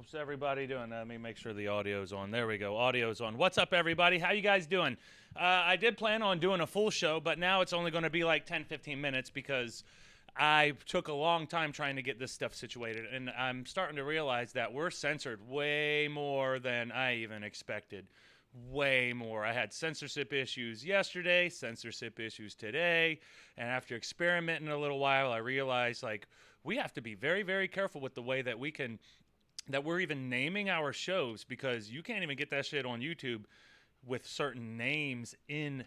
How's everybody doing? Let me make sure the audio's on. There we go. Audio's on. What's up, everybody? How you guys doing? I did plan on doing a full show, but now it's only going to be like 10, 15 minutes because I took a long time trying to get this stuff situated, and I'm starting to realize that we're censored way more than I even expected. Way more. I had censorship issues yesterday, censorship issues today, and after experimenting a little while, I realized, like, we have to be very, very careful with the way that we're even naming our shows, because you can't even get that shit on YouTube with certain names in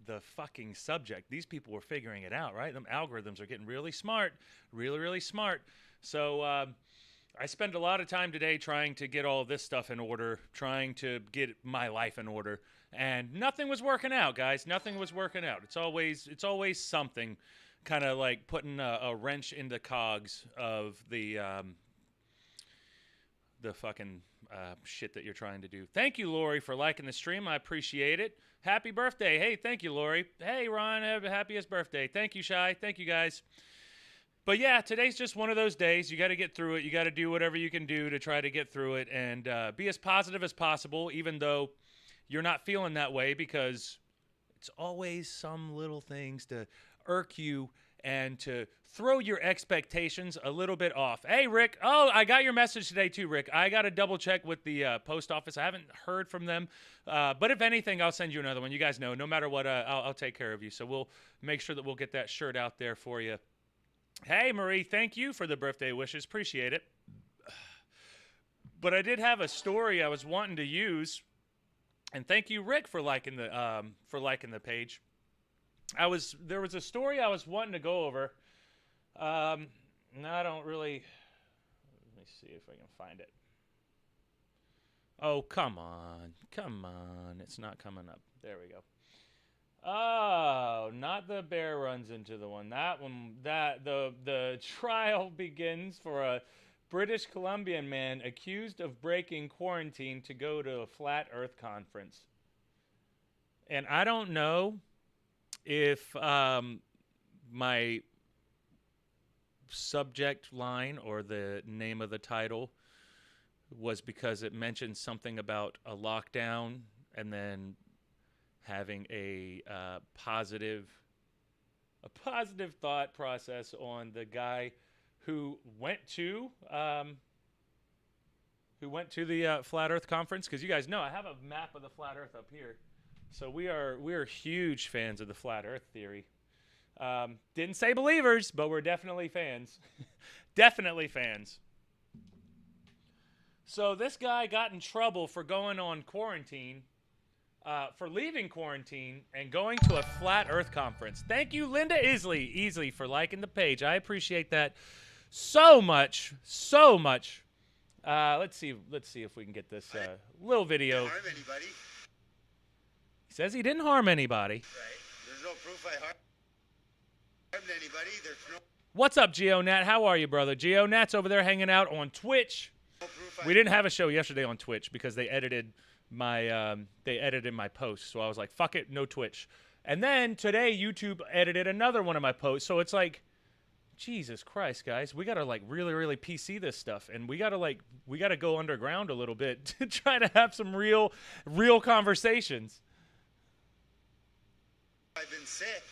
the fucking subject. These people were figuring it out, right? Them algorithms are getting really smart, really, really smart. So I spent a lot of time today trying to get all this stuff in order, trying to get my life in order, and nothing was working out, guys. Nothing was working out. It's always something, kind of like putting a wrench in the cogs of the fucking shit that you're trying to do. Thank you, Lori, for liking the stream. I appreciate it. Happy birthday. Hey, thank you, Lori. Hey, Ron, happiest birthday. Thank you, Shai. Thank you, guys. But yeah, today's just one of those days. You got to get through it. You got to do whatever you can do to try to get through it and be as positive as possible, even though you're not feeling that way, because it's always some little things to irk you and to throw your expectations a little bit off. Hey, Rick. Oh, I got your message today too, Rick. I got to double check with the post office. I haven't heard from them. But if anything, I'll send you another one. You guys know, no matter what, I'll take care of you. So we'll make sure that we'll get that shirt out there for you. Hey, Marie, thank you for the birthday wishes. Appreciate it. But I did have a story I was wanting to use. And thank you, Rick, for liking the page. There was a story I was wanting to go over. No, I don't really. Let me see if I can find it. Oh, come on. It's not coming up. There we go. Oh, not the bear runs into the one. That one, the trial begins for a British Columbian man accused of breaking quarantine to go to a flat earth conference. And I don't know if my subject line or the name of the title was because it mentioned something about a lockdown and then having a positive thought process on the guy who went to the Flat Earth conference. Because you guys know I have a map of the Flat Earth up here, so we are huge fans of the Flat Earth theory. Didn't say believers, but we're definitely fans. Definitely fans. So this guy got in trouble for going on quarantine. For leaving quarantine and going to a Flat Earth conference. Thank you, Linda Isley, for liking the page. I appreciate that so much. Let's see if we can get this little video. Harm anybody. He says he didn't harm anybody. Right. There's no proof I harmed anybody. There's no. What's up, GeoNat? How are you, brother? GeoNat's over there hanging out on Twitch. No proof We didn't have a show yesterday on Twitch because they edited my post, so I was like, fuck it, no Twitch. And then today YouTube edited another one of my posts, so it's like, Jesus Christ, guys, we gotta like really, really PC this stuff, and we gotta go underground a little bit to try to have some real conversations. I've been sick,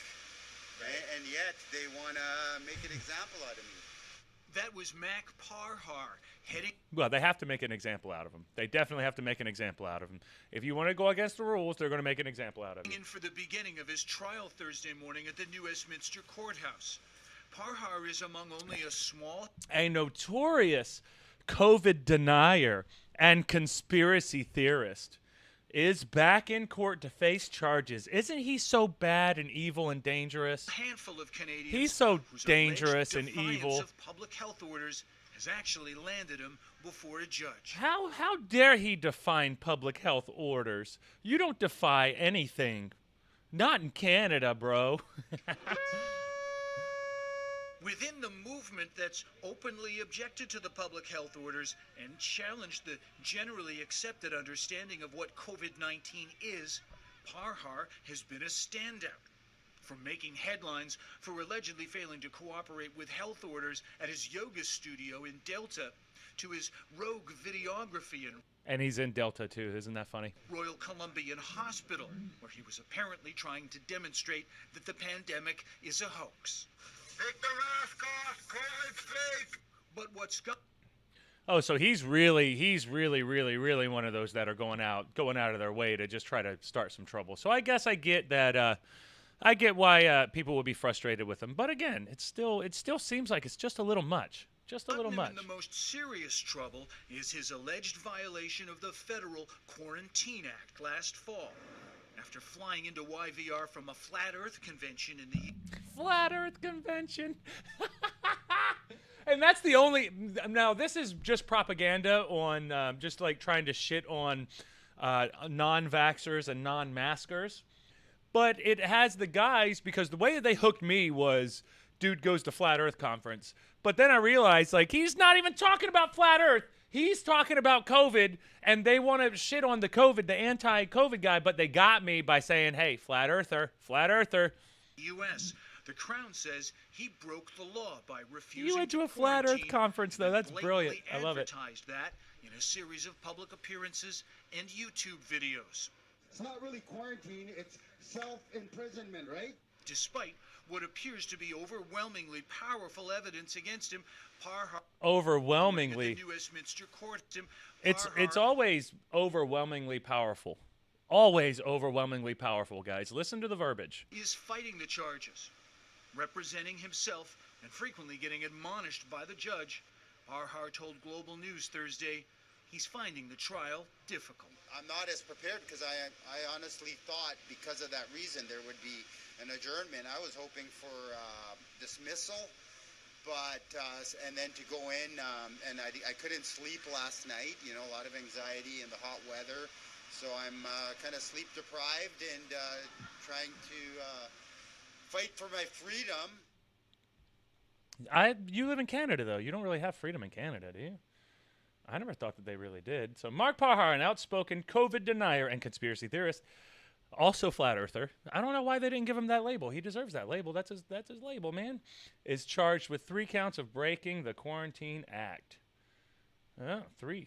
right? And yet they want to make an example out of me. That was Mac Parhar heading. Well, they have to make an example out of him. They definitely have to make an example out of him. If you want to go against the rules, they're going to make an example out of him. In for the beginning of his trial Thursday morning at the New Westminster Courthouse. Parhar is among only a small... A notorious COVID denier and conspiracy theorist is back in court to face charges. Isn't he so bad and evil and dangerous? handful of Canadians. He's so whose dangerous and alleged defiance evil. of public health orders has actually landed him before a judge. How dare he define public health orders? You don't defy anything. Not in Canada, bro. Within the movement that's openly objected to the public health orders and challenged the generally accepted understanding of what COVID-19 is, Parhar has been a standout. From making headlines for allegedly failing to cooperate with health orders at his yoga studio in Delta, to his rogue videography in And he's in Delta, too. Isn't that funny? Royal Columbian Hospital, where he was apparently trying to demonstrate that the pandemic is a hoax. Take the mask off, COVID's fake. But what's got Oh, so he's really, really one of those that are going out of their way to just try to start some trouble. So I guess I get that. I get why people would be frustrated with him. But again, it still seems like it's just a little much. Just a little much. In the most serious trouble is his alleged violation of the Federal Quarantine Act last fall. After flying into YVR from a Flat Earth convention in the Flat Earth convention. And that's the only. Now, this is just propaganda on just like trying to shit on non-vaxxers and non-maskers. But it has the guys, because the way that they hooked me was dude goes to Flat Earth conference. But then I realized, like, he's not even talking about Flat Earth. He's talking about COVID, and they want to shit on the COVID, the anti-COVID guy, but they got me by saying, hey, Flat Earther. U.S. The Crown says he broke the law by refusing You went to a to Flat Earth quarantine conference, though. and That's brilliant. I love it. advertised that in a series of public appearances and YouTube videos. It's not really quarantine, it's self-imprisonment, right? Despite what appears to be overwhelmingly powerful evidence against him, Parhar Overwhelmingly. the New Westminster Court. It's Parhar always overwhelmingly powerful. Always overwhelmingly powerful, guys. Listen to the verbiage. is fighting the charges, representing himself and frequently getting admonished by the judge. Parhar told Global News Thursday he's finding the trial difficult. I'm not as prepared because I honestly thought because of that reason there would be an adjournment. I was hoping for dismissal, but and then to go in and I couldn't sleep last night. You know, a lot of anxiety in the hot weather, so I'm kind of sleep deprived and trying to fight for my freedom. You live in Canada, though. You don't really have freedom in Canada, do you? I never thought that they really did. So Mark Parhar, an outspoken COVID denier and conspiracy theorist, also flat earther. I don't know why they didn't give him that label. He deserves that label. That's his label, man. Is charged with 3 counts of breaking the Quarantine Act. Oh, 3.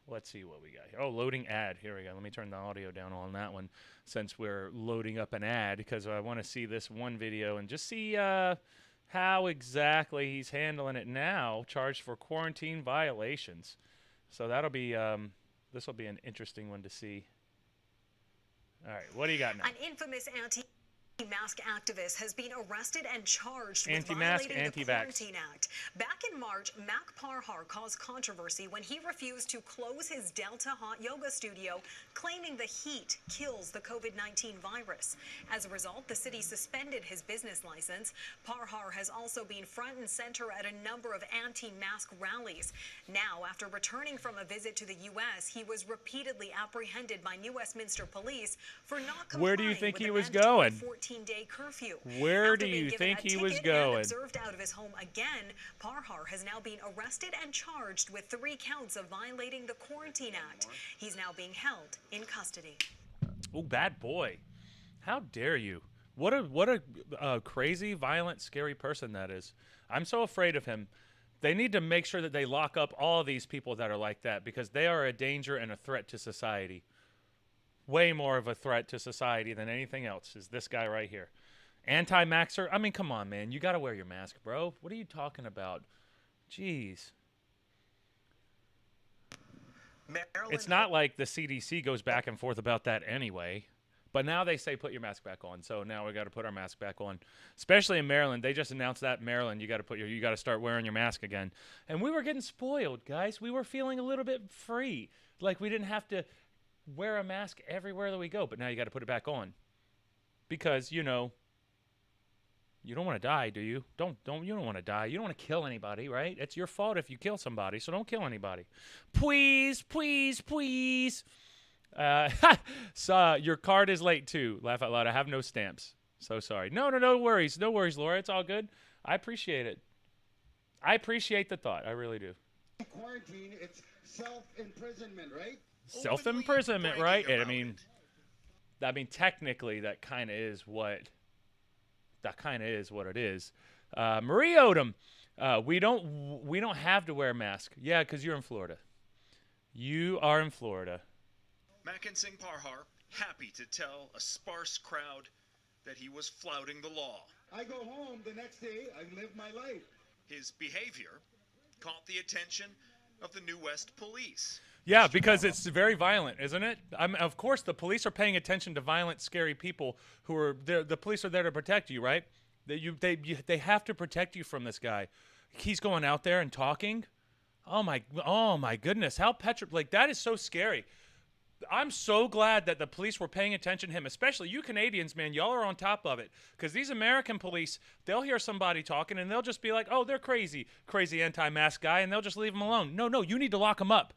Let's see what we got here. Oh, loading ad. Here we go. Let me turn the audio down on that one since we're loading up an ad because I want to see this one video and just see how exactly he's handling it now, charged for quarantine violations. So that'll be this will be an interesting one to see. All right, what do you got now? An infamous anti-mask activist has been arrested and charged with Anti-mask, violating the anti-vax. Quarantine Act. Back in March, Mac Parhar caused controversy when he refused to close his Delta hot yoga studio, claiming the heat kills the COVID-19 virus. As a result, the city suspended his business license. Parhar has also been front and center at a number of anti-mask rallies. Now, after returning from a visit to the U.S., he was repeatedly apprehended by New Westminster police for not complying Where do you think with he the was mandatory going? 14-day curfew. Where After do being you given think a he was ticket going? and observed out of his home again, Parhar has now been arrested and charged with 3 counts of violating the Quarantine Act. He's now being held in custody. Oh, bad boy. How dare you? What a crazy, violent, scary person that is. I'm so afraid of him. They need to make sure that they lock up all these people that are like that because they are a danger and a threat to society. Way more of a threat to society than anything else is this guy right here. Anti-maxer? I mean, come on, man. You got to wear your mask, bro. What are you talking about? Jeez. It's not like the CDC goes back and forth about that anyway. But now they say put your mask back on. So now we got to put our mask back on. Especially in Maryland. They just announced that in Maryland you got to start wearing your mask again. And we were getting spoiled, guys. We were feeling a little bit free. Like we didn't have to wear a mask everywhere that we go, but now you got to put it back on. Because, you know, you don't want to die, do you? You don't want to die. You don't want to kill anybody, right? It's your fault if you kill somebody, so don't kill anybody. Please. So your card is late too. Laugh out loud. I have no stamps. So sorry. No worries. No worries, Laura. It's all good. I appreciate it. I appreciate the thought. I really do. Quarantine, it's self-imprisonment, right? Self-imprisonment, right? And I mean, technically, that kind of is what that kind of is what it is. Marie Odom, we don't have to wear a mask. Yeah, because you're in Florida. You are in Florida. Makan Singh Parhar, happy to tell a sparse crowd that he was flouting the law. I go home the next day, I live my life. His behavior caught the attention of the New West Police. Yeah, because it's very violent, isn't it? Of course, the police are paying attention to violent, scary people who are there. The police are there to protect you, right? They have to protect you from this guy. He's going out there and talking. Oh my goodness! How like that is so scary. I'm so glad that the police were paying attention to him, especially you Canadians, man. Y'all are on top of it. Because these American police, they'll hear somebody talking and they'll just be like, oh, they're crazy anti-mask guy, and they'll just leave him alone. No, you need to lock him up.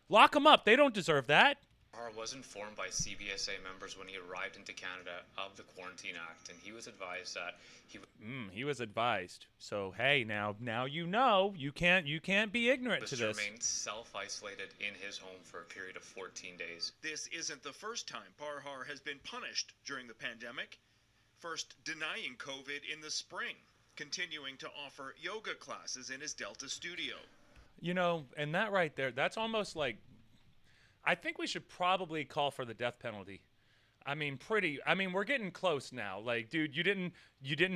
Lock him up. They don't deserve that. Parhar was informed by CBSA members when he arrived into Canada of the Quarantine Act, and he was advised that he was advised. So hey, now you know you can't be ignorant to this. Remained self-isolated in his home for a period of 14 days. This isn't the first time Parhar has been punished during the pandemic. First denying COVID in the spring, continuing to offer yoga classes in his Delta studio. You know, and that right there, that's almost like, I think we should probably call for the death penalty. I mean, we're getting close now. Like, dude, you didn't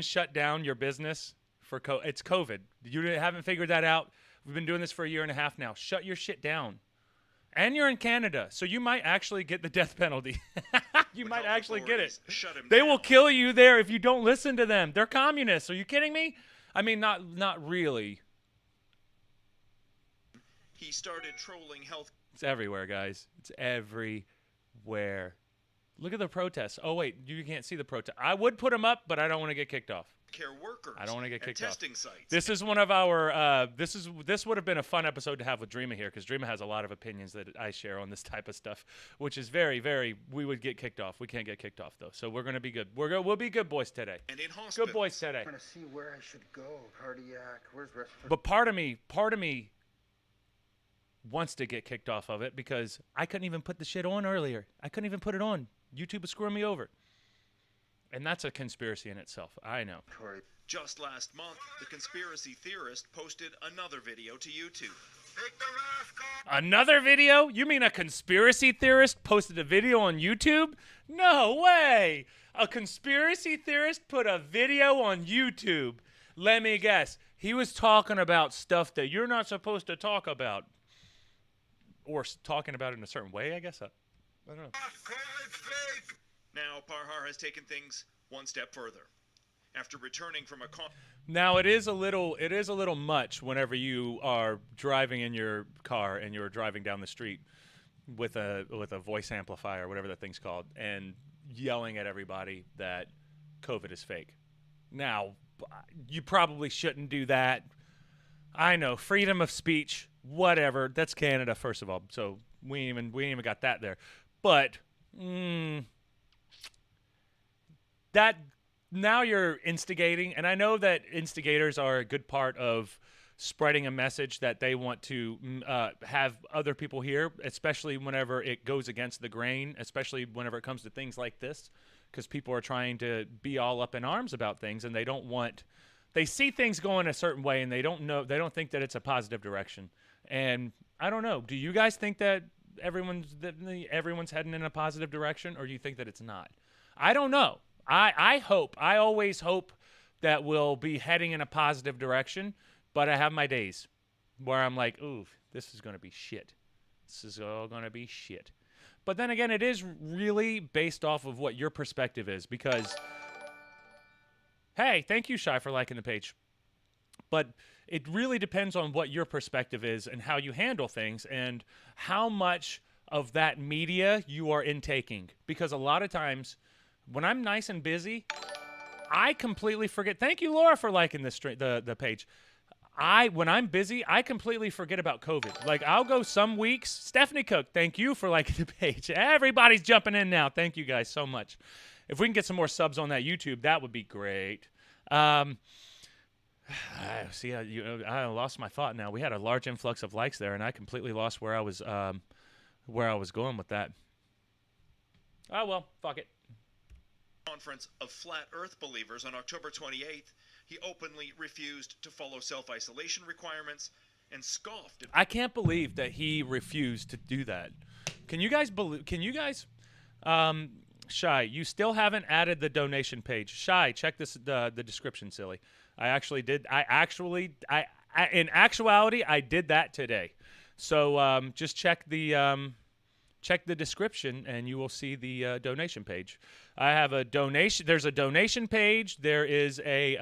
shut down your business for it's COVID. You haven't figured that out. We've been doing this for a year and a half now. Shut your shit down. And you're in Canada, so you might actually get the death penalty. You might actually get it. They will kill you there if you don't listen to them. They're communists. Are you kidding me? I mean, not really. He started trolling health. It's everywhere, guys. It's everywhere. Look at the protests. Oh, wait, you can't see the protest. I would put them up, but I don't want to get kicked off. Care workers. I don't want to get kicked off. Testing sites. This is one of our. This would have been a fun episode to have with Dreama here, because Dreama has a lot of opinions that I share on this type of stuff, which is very, very. We would get kicked off. We can't get kicked off though, so we're gonna be good. We'll be good boys today. And in hospitals. Good boys today. I'm trying to see where I should go. Cardiac. Where's respiratory? But part of me wants to get kicked off of it because I couldn't even put the shit on earlier. I couldn't even put it on. YouTube was screwing me over. And that's a conspiracy in itself. I know. Just last month, the conspiracy theorist posted another video to YouTube. Take the mask off. Another video? You mean a conspiracy theorist posted a video on YouTube? No way! A conspiracy theorist put a video on YouTube. Let me guess. He was talking about stuff that you're not supposed to talk about. Or talking about it in a certain way, I guess. I don't know. Now, Parhar has taken things one step further. After returning from a Now, it is a little much whenever you are driving in your car and you're driving down the street with a voice amplifier, whatever that thing's called, and yelling at everybody that COVID is fake. Now, you probably shouldn't do that. I know, freedom of speech, whatever. That's Canada, first of all, so we ain't even got that there. But that now you're instigating, and I know that instigators are a good part of spreading a message that they want to have other people hear, especially whenever it goes against the grain, especially whenever it comes to things like this, because people are trying to be all up in arms about things, and they see things going a certain way, and they don't think that it's a positive direction. And I don't know. Do you guys think that everyone's heading in a positive direction, or do you think that it's not? I don't know. I always hope that we'll be heading in a positive direction, but I have my days where I'm like, ooh, this is going to be shit. This is all going to be shit. But then again, it is really based off of what your perspective is, because, hey, thank you, Shy, for liking the page. But it really depends on what your perspective is and how you handle things and how much of that media you are intaking. Because a lot of times, when I'm nice and busy, I completely forget. Thank you, Laura, for liking the page. When I'm busy, I completely forget about COVID. Like, I'll go some weeks. Stephanie Cook, thank you for liking the page. Everybody's jumping in now. Thank you guys so much. If we can get some more subs on that YouTube, that would be great. I lost my thought now. We had a large influx of likes there, and I completely lost where I was going with that. Oh, well, fuck it. conference of flat earth believers on October 28th, he openly refused to follow self-isolation requirements and scoffed at I can't believe that he refused to do that. Can you guys believe? Shy, you still haven't added the donation page. Shy, check this the description, silly. I actually did. In actuality, I did that today. So just check the description, and you will see the donation page. I have a donation. There's a donation page. There's a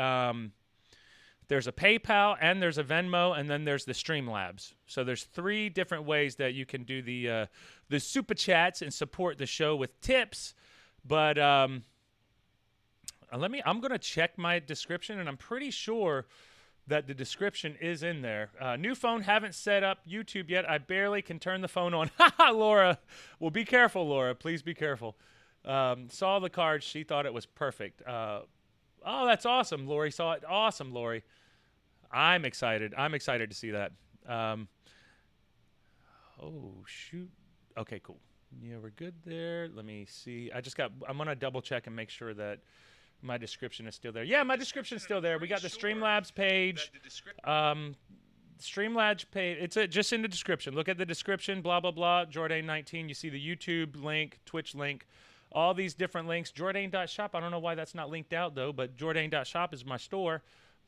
PayPal, and there's a Venmo, and then there's the Streamlabs. So there's 3 different ways that you can do the super chats and support the show with tips. But I'm going to check my description, and I'm pretty sure that the description is in there. New phone, haven't set up YouTube yet. I barely can turn the phone on. Haha, Laura. Well, be careful, Laura. Please be careful. Saw the card. She thought it was perfect. Oh, that's awesome. Lori saw it. Awesome, Lori. I'm excited. I'm excited to see that. Oh, shoot. Okay, cool. Yeah, we're good there. Let me see. I'm going to double check and make sure that my description is still there. Yeah, my description is still there. We got the Streamlabs page. Streamlabs page. It's just in the description. Look at the description, blah, blah, blah. Jordane 19. You see the YouTube link, Twitch link, all these different links. Jordane.shop. I don't know why that's not linked out, though, but Jordane.shop is my store.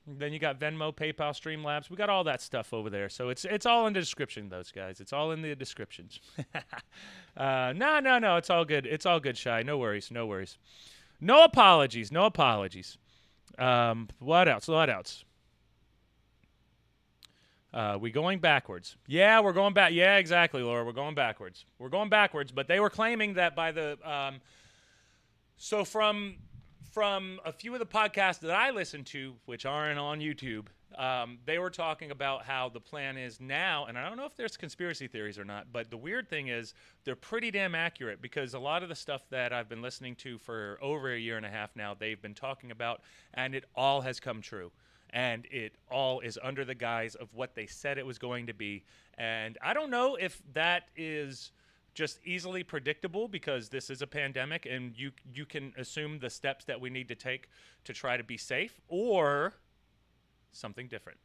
Then you got Venmo, PayPal, Streamlabs. We got all that stuff over there. So it's all in the description, those guys. It's all in the descriptions. No. It's all good. It's all good, Shy. No worries. No worries. No apologies. No apologies. What else? What else? We going backwards. Yeah, we're going back. Yeah, exactly, Laura. We're going backwards. We're going backwards. But they were claiming that by the so from a few of the podcasts that I listen to, which aren't on YouTube, they were talking about how the plan is now, and I don't know if there's conspiracy theories or not, but the weird thing is they're pretty damn accurate, because a lot of the stuff that I've been listening to for over a year and a half now, they've been talking about, and it all has come true. And it all is under the guise of what they said it was going to be. And I don't know if that is just easily predictable, because this is a pandemic and you can assume the steps that we need to take to try to be safe, or something different.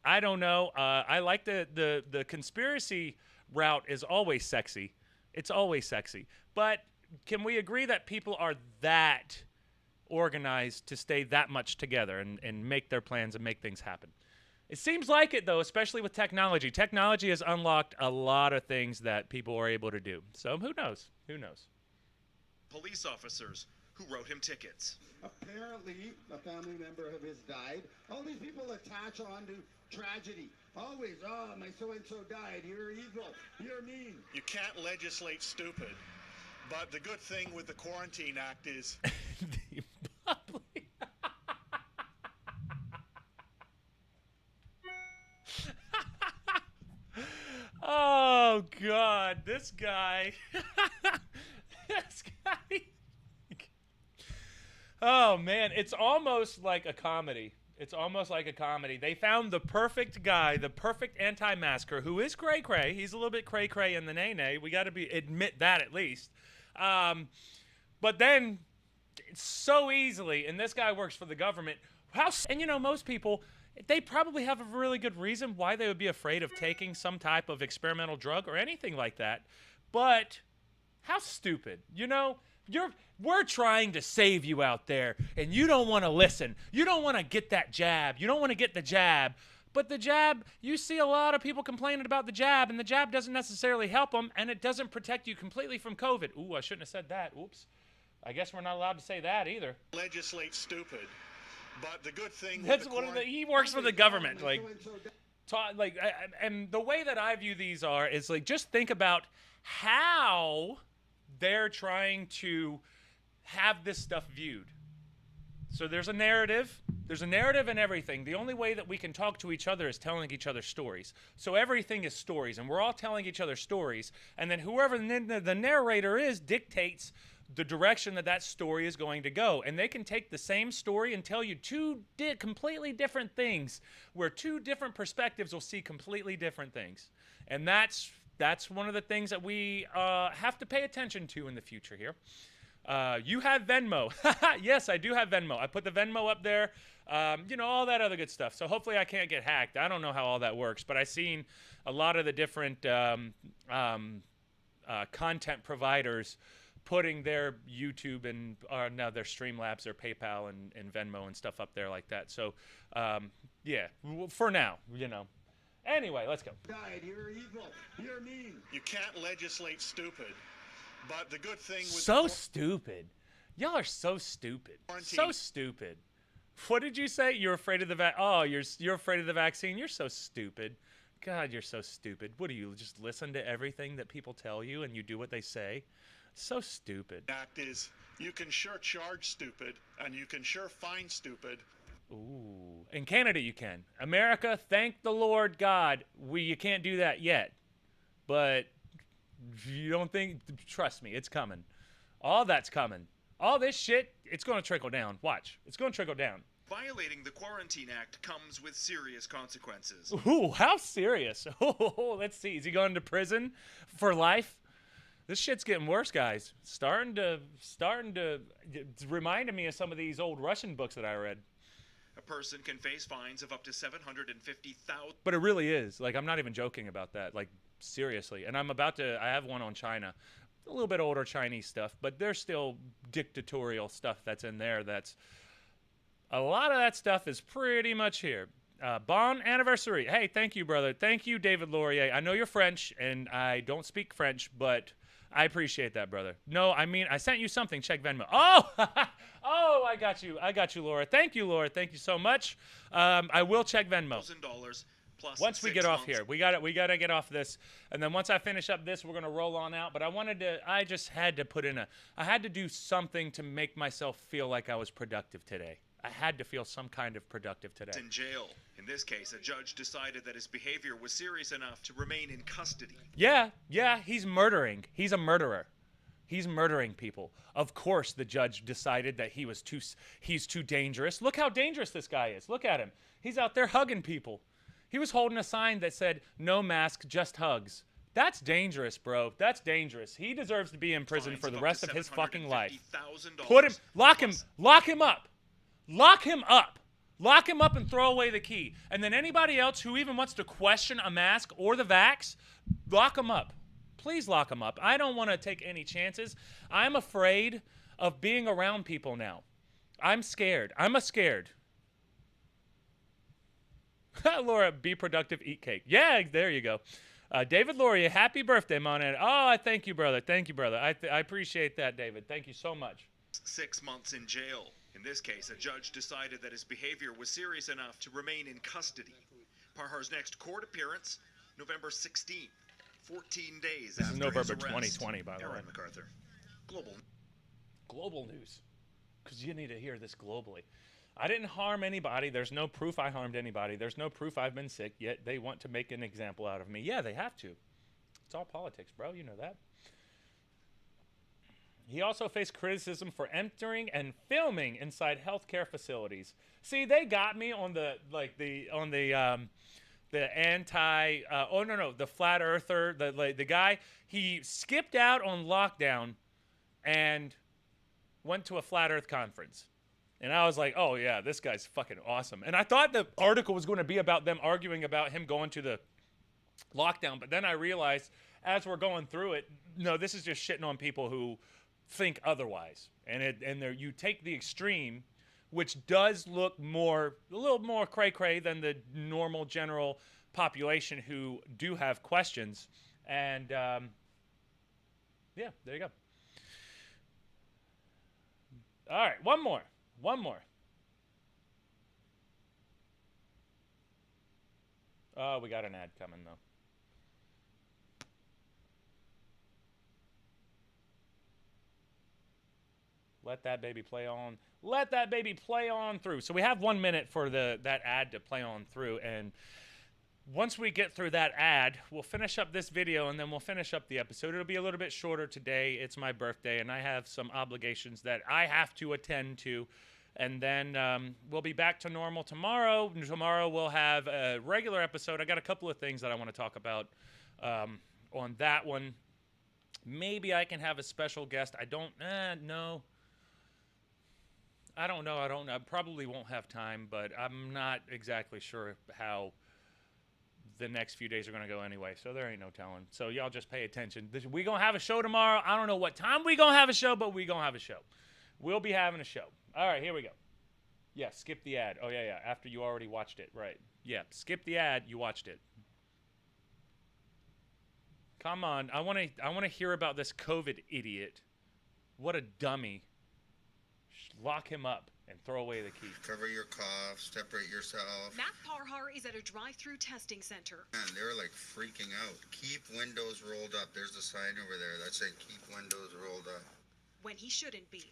I don't know. I like the conspiracy route is always sexy. It's always sexy. But can we agree that people are that organized to stay that much together and make their plans and make things happen? It seems like it, though, especially with technology. Technology has unlocked a lot of things that people are able to do. So who knows? Who knows? police officers who wrote him tickets. Apparently, a family member of his died. All these people attach on to tragedy. Always, oh, my so-and-so died. You're evil. You're mean. You can't legislate stupid. But the good thing with the Quarantine Act is... Oh, God. This guy. This guy. Oh, man. It's almost like a comedy. It's almost like a comedy. They found the perfect guy, the perfect anti-masker, who is cray-cray. He's a little bit cray-cray in the nay-nay. We got to admit that at least. But then, so easily, and this guy works for the government. And, you know, most people, they probably have a really good reason why they would be afraid of taking some type of experimental drug or anything like that. But how stupid, you know? We're trying to save you out there, and you don't want to listen. You don't want to get that jab. You don't want to get the jab. But the jab, you see a lot of people complaining about the jab, and the jab doesn't necessarily help them, and it doesn't protect you completely from COVID. Ooh, I shouldn't have said that. Oops. I guess we're not allowed to say that either. legislate stupid. But the good thing... That's one of the... He works for the government. And the way that I view these is like, just think about how they're trying to have this stuff viewed. So there's a narrative. There's a narrative in everything. The only way that we can talk to each other is telling each other stories. So everything is stories, and we're all telling each other stories. And then whoever the narrator is dictates the direction that story is going to go. And they can take the same story and tell you two completely different things, where two different perspectives will see completely different things. And that's one of the things that we have to pay attention to in the future here. You have Venmo. Yes, I do have Venmo. I put the Venmo up there. All that other good stuff. So hopefully I can't get hacked. I don't know how all that works, but I've seen a lot of the different content providers putting their YouTube and now their Streamlabs or PayPal and Venmo and stuff up there like that. So, yeah, for now, Anyway, let's go. You're evil. You're mean. You can't legislate stupid. But the good thing with So stupid. Y'all are so stupid. Quarantine. So stupid. What did you say? You're afraid of the you're afraid of the vaccine? You're so stupid. God, you're so stupid. What do you just listen to everything that people tell you and you do what they say? So stupid. act is you can sure charge stupid and you can sure fine stupid. Ooh. In Canada you can. America, thank the Lord God, you can't do that yet. But you don't think, trust me, it's coming. All that's coming. All this shit, it's going to trickle down. Watch. It's going to trickle down. Violating the Quarantine Act comes with serious consequences. Ooh, how serious? Oh, let's see. Is he going to prison for life? This shit's getting worse, guys. Starting to it's reminding me of some of these old Russian books that I read. A person can face fines of up to $750,000. But it really is. Like, I'm not even joking about that. Like, seriously. And I have one on China. A little bit older Chinese stuff, but there's still dictatorial stuff that's in there. A lot of that stuff is pretty much here. Bon anniversary. Hey, thank you, brother. Thank you, David Laurier. I know you're French, and I don't speak French, but I appreciate that, brother. No, I mean, I sent you something. Check Venmo. Oh, oh, I got you. I got you, Laura. Thank you, Laura. Thank you so much. I will check Venmo. $1,000 plus Once we 6 get off months. here, we got to get off this, and then once I finish up this, we're gonna roll on out. But I just had to I had to do something to make myself feel like I was productive today. I had to feel some kind of productive today. In jail. In this case, a judge decided that his behavior was serious enough to remain in custody. Yeah, he's murdering. He's a murderer. He's murdering people. Of course, the judge decided that he's too dangerous. Look how dangerous this guy is. Look at him. He's out there hugging people. He was holding a sign that said, "No mask, just hugs." That's dangerous, bro. That's dangerous. He deserves to be in prison for the rest of his fucking life. Lock him up. Lock him up. Lock him up and throw away the key. And then anybody else who even wants to question a mask or the vax, lock him up. Please lock him up. I don't want to take any chances. I'm afraid of being around people now. I'm scared. I'm scared. Laura, be productive, eat cake. Yeah, there you go. David Laurier, happy birthday, Monet. Oh, thank you, brother. Thank you, brother. I appreciate that, David. Thank you so much. 6 months in jail. In this case, a judge decided that his behavior was serious enough to remain in custody. Parhar's next court appearance, November 16th, 14 days This after is November his arrest. 2020, by the way. Aaron MacArthur. Global news. Because you need to hear this globally. I didn't harm anybody. There's no proof I harmed anybody. There's no proof I've been sick, yet they want to make an example out of me. Yeah, they have to. It's all politics, bro. You know that. He also faced criticism for entering and filming inside healthcare facilities. See, they got me on the flat earther, the guy. He skipped out on lockdown and went to a flat earth conference. And I was like, oh yeah, this guy's fucking awesome. And I thought the article was going to be about them arguing about him going to the lockdown, but then I realized as we're going through it, no, this is just shitting on people who think otherwise, and you take the extreme, which does look a little more cray-cray than the normal general population who do have questions, and yeah, there you go. All right, one more. Oh, we got an ad coming though. Let that baby play on. Let that baby play on through. So we have 1 minute for that ad to play on through. And once we get through that ad, we'll finish up this video and then we'll finish up the episode. It'll be a little bit shorter today. It's my birthday and I have some obligations that I have to attend to. And then we'll be back to normal tomorrow. Tomorrow we'll have a regular episode. I got a couple of things that I want to talk about on that one. Maybe I can have a special guest. I don't no. I don't know. I probably won't have time, but I'm not exactly sure how the next few days are going to go anyway, so there ain't no telling. So y'all just pay attention. We going to have a show tomorrow. I don't know what time we going to have a show, but we going to have a show. We'll be having a show. All right, here we go. Yeah, skip the ad. Oh, yeah. After you already watched it. Right. Yeah, skip the ad. You watched it. Come on. I want to hear about this COVID idiot. What a dummy. Lock him up and throw away the key. Cover your cough, separate yourself. Mac Parhar is at a drive-through testing center. Man, they were like freaking out. Keep windows rolled up. There's a sign over there that said keep windows rolled up. When he shouldn't be.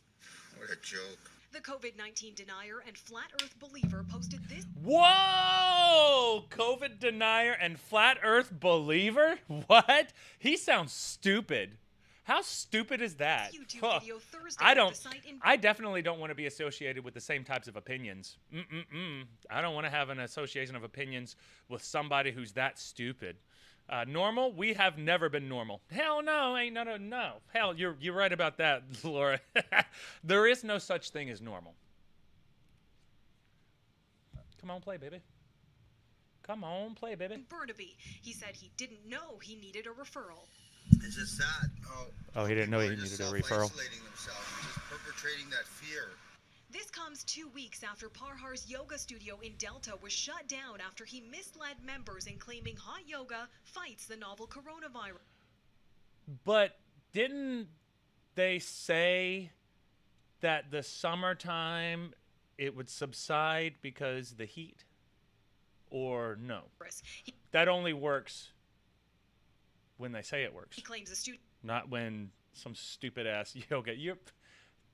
What a joke. The COVID-19 denier and flat earth believer posted this. Whoa! COVID denier and flat earth believer? What? He sounds stupid. How stupid is that? YouTube video Thursday I definitely don't want to be associated with the same types of opinions. I don't want to have an association of opinions with somebody who's that stupid. Normal? We have never been normal. Hell no, ain't no. Hell, you're right about that, Laura. There is no such thing as normal. Come on, play, baby. Come on, play, baby. Burnaby. He said he didn't know he needed a referral. It's just that. Oh, he didn't know he needed a referral. Isolating themselves, just perpetrating that fear. This comes 2 weeks after Parhar's yoga studio in Delta was shut down after he misled members in claiming hot yoga fights the novel coronavirus. But didn't they say that the summertime it would subside because the heat? Or no? That only works when they say it works. He claims the student. Not when some stupid ass yoga.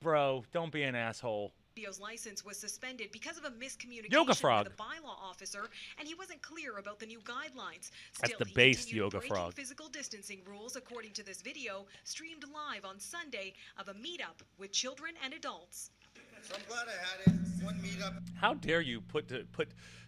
Bro, don't be an asshole. Studio's license was suspended because of a miscommunication Yoga frog. with the bylaw officer, and he wasn't clear about the new guidelines. That's Still, the he base continued yoga breaking frog. physical distancing rules, according to this video, streamed live on Sunday of a meetup with children and adults. So I'm glad I had it. One meetup. How dare you put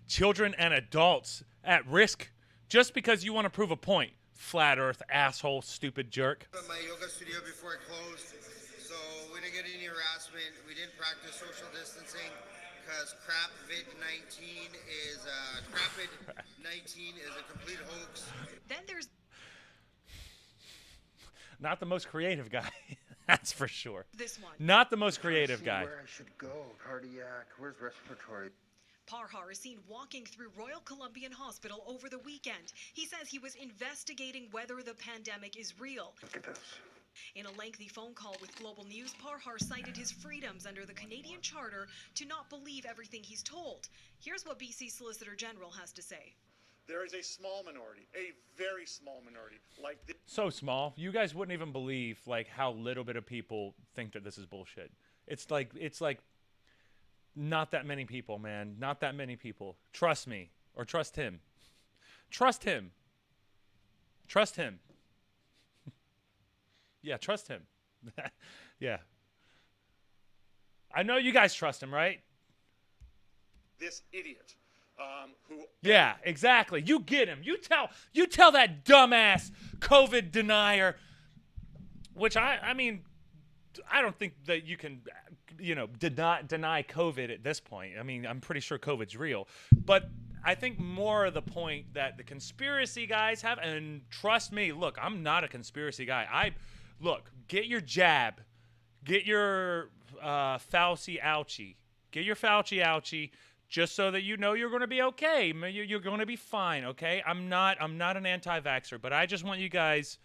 children and adults at risk just because you want to prove a point? Flat Earth asshole, stupid jerk. At my yoga studio before it closed, so we didn't get any harassment. We didn't practice social distancing because crapvid-19 is crapid-19 is a complete hoax. Then there's not the most creative guy. That's for sure. This one. Not the most creative guy. Where I should go? Cardiac. Where's respiratory? Parhar is seen walking through Royal Columbian Hospital over the weekend. He says he was investigating whether the pandemic is real. Look at this. In a lengthy phone call with Global News, Parhar cited his freedoms under the Canadian Charter to not believe everything he's told. Here's what BC Solicitor General has to say. There is a small minority, a very small minority, like this. So small. You guys wouldn't even believe like how little bit of people think that this is bullshit. It's like not that many people, man. Not that many people. Trust me or trust him. Trust him. Trust him. Yeah, trust him. Yeah. I know you guys trust him, right? This idiot who... Yeah, exactly. You get him. You tell that dumbass COVID denier, which I mean, I don't think that you can, deny COVID at this point. I mean, I'm pretty sure COVID's real. But I think more of the point that the conspiracy guys have, and trust me, look, I'm not a conspiracy guy. Look, get your jab. Get your Fauci ouchie. Get your Fauci ouchie just so that you know you're going to be okay. You're going to be fine, okay? I'm not an anti-vaxxer, but I just want you guys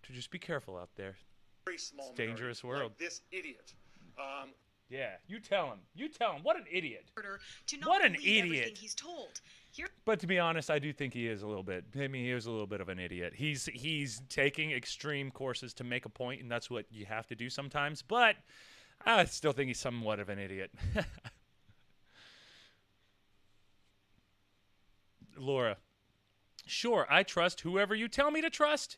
to just be careful out there. Very small It's a dangerous world. like this idiot. Yeah, you tell him. You tell him. What an idiot. To not What an believe everything idiot. he's told. Here, But to be honest, I do think he is a little bit. I mean, he is a little bit of an idiot. He's taking extreme courses to make a point, and that's what you have to do sometimes. But I still think he's somewhat of an idiot. Laura, sure, I trust whoever you tell me to trust.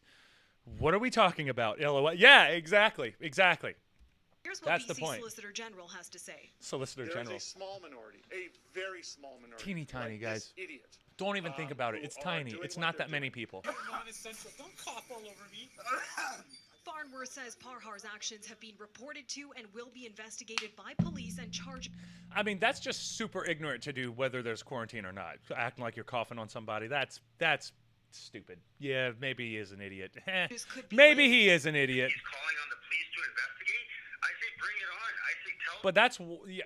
What are we talking about? LOL. Yeah, exactly. here's what That's BC the point. Solicitor General has to say. Solicitor There General. is a small minority, a very small minority. Teeny tiny, like guys. This idiot. Don't even think about it. who It's are tiny. doing It's what not they're that many doing. people. Non-essential. Don't cough all over me. Farnworth says Parhar's actions have been reported to and will be investigated by police and charged. I mean, that's just super ignorant to do, whether there's quarantine or not. Acting like you're coughing on somebody, that's stupid. Yeah, maybe he is an idiot. Maybe he is an idiot. He's calling on the police to investigate. I say bring it on. I say tell. But that's,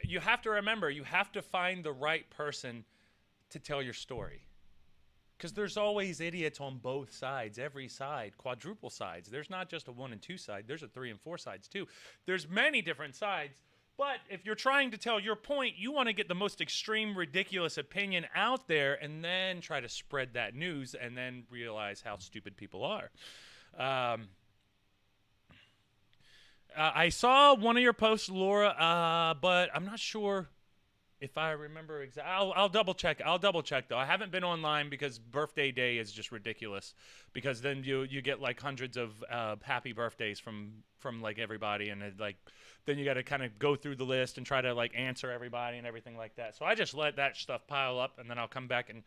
you have to remember, you have to find the right person to tell your story. Because there's always idiots on both sides, every side, quadruple sides. There's not just a 1 and 2 side. There's a 3 and 4 sides too. There's many different sides. But if you're trying to tell your point, you want to get the most extreme, ridiculous opinion out there and then try to spread that news and then realize how stupid people are. I saw one of your posts, Laura, but I'm not sure if I remember exactly. I'll double check. I'll double check though. I haven't been online because birthday day is just ridiculous. Because then you get like hundreds of happy birthdays from like everybody, and then you got to kind of go through the list and try to like answer everybody and everything like that. So I just let that stuff pile up, and then I'll come back and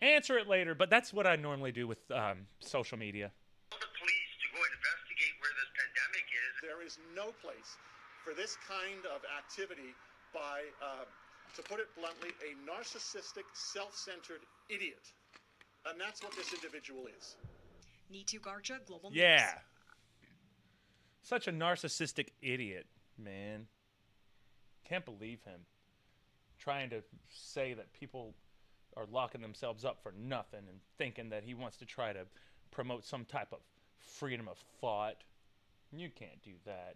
answer it later. But that's what I normally do with social media. Tell the police to go investigate where this pandemic is. There is no place for this kind of activity by, to put it bluntly, a narcissistic, self-centered idiot. And that's what this individual is. Neetu Garcha, Global News. Yeah. Such a narcissistic idiot, man. Can't believe him. Trying to say that people are locking themselves up for nothing and thinking that he wants to try to promote some type of freedom of thought. You can't do that.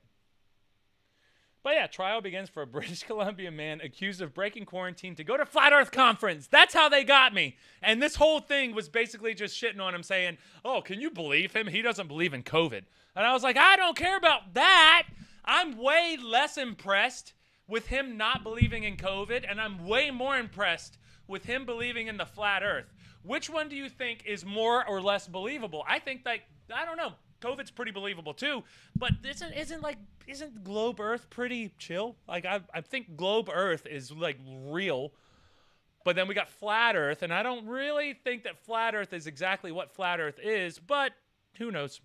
But yeah, trial begins for a British Columbia man accused of breaking quarantine to go to Flat Earth Conference. That's how they got me. And this whole thing was basically just shitting on him, saying, oh, can you believe him? He doesn't believe in COVID. And I was like, I don't care about that. I'm way less impressed with him not believing in COVID, and I'm way more impressed with him believing in the flat Earth. Which one do you think is more or less believable? I think, like, I don't know. COVID's pretty believable too, but isn't Globe Earth pretty chill? Like I think Globe Earth is like real, but then we got Flat Earth, and I don't really think that Flat Earth is exactly what Flat Earth is, but who knows?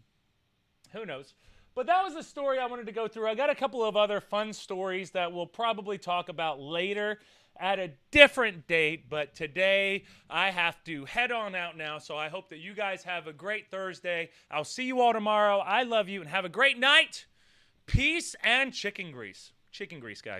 Who knows? But that was the story I wanted to go through. I got a couple of other fun stories that we'll probably talk about later at a different date, but today I have to head on out now, so I hope that you guys have a great Thursday. I'll see you all tomorrow. I love you, and have a great night. Peace and chicken grease. Chicken grease, guys.